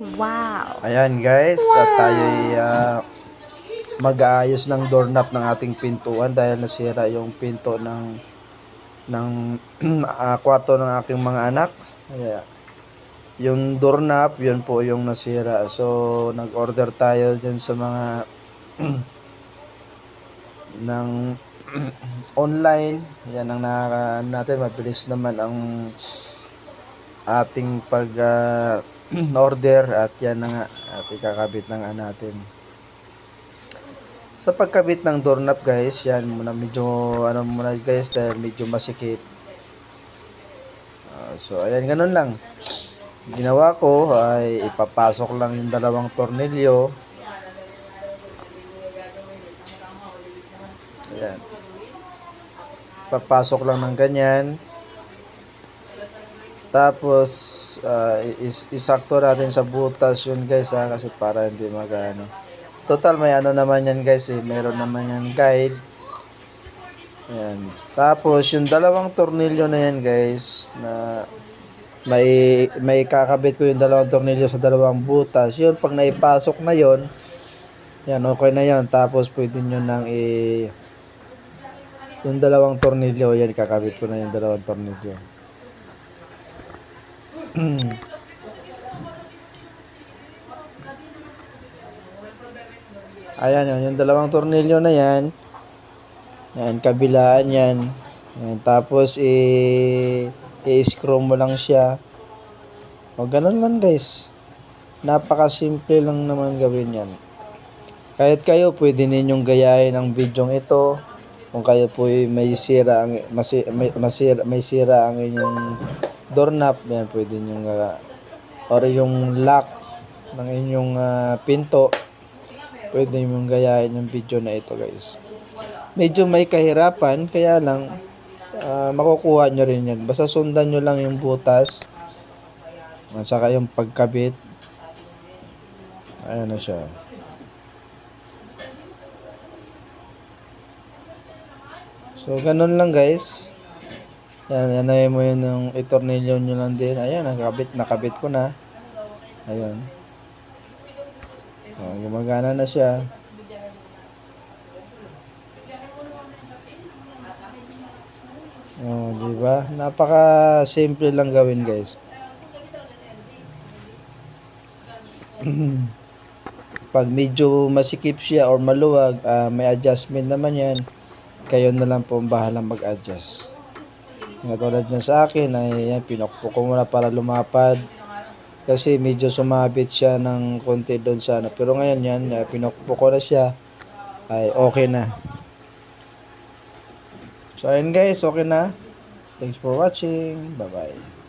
Wow! Ayan guys, at tayo'y mag-aayos ng doorknob ng ating pintuan dahil nasira yung pinto ng kwarto ng aking mga anak. Ayan. Yung doorknob, yun po yung nasira. So, nag-order tayo dyan sa mga ng online. Yan ang natin, mabilis naman ang ating pag order at yan na nga at ikakabit na nga natin. Sa pagkabit ng doorknob guys, yan muna medyo ano muna guys dahil medyo masikip. So ayan, ganun lang. Ginawa ko ay ipapasok lang yung dalawang tornilyo. Ayan. Papasok lang ng ganyan. Tapos isakto natin sa butas yun guys kasi para hindi magano. Total may ano naman yan guys meron naman yan guide. Ayan. Tapos yung dalawang tornilyo na yan guys na may kakabit ko yung dalawang tornilyo sa dalawang butas. Yun pag naipasok na yon, yan okay na yon. Tapos pwede nyo nang yung dalawang tornilyo, yan kakabit ko na yung dalawang tornilyo. Ayan yun, yung dalawang tornilyo na yan. Yan, kabilaan yan. Yan, tapos i-screw mo lang siya. O ganun lang guys. Napaka-simple lang naman gawin yan. Kahit kayo pwede ninyong gayahin ang video ito. Kung kayo po may sira ang may sira ang inyong doorknob, yan pwede ninyong or yung lock ng inyong pinto, pwede ninyong gayahin yung video na ito guys. Medyo may kahirapan kaya lang makukuha nyo rin yan. Basta sundan nyo lang yung butas at saka yung pagkabit. Ayan na siya. So ganun lang guys. Yan, yan mo yun yung itornilyo nyo lang din. Ayan, nakabit ko na. Ayun. Gumagana na siya. Oh, di ba? Napaka-simple lang gawin, guys. Pag medyo masikip siya or maluwag, may adjustment naman 'yan. Kayo na lang po ang bahalang mag-adjust. Katulad niya sa akin ay yan, pinukpok ko muna para lumapad. Kasi medyo sumabit siya ng konti doon sa ano. Pero ngayon yan, pinukpok ko na siya. Ay okay na. So ayun guys, okay na. Thanks for watching. Bye bye.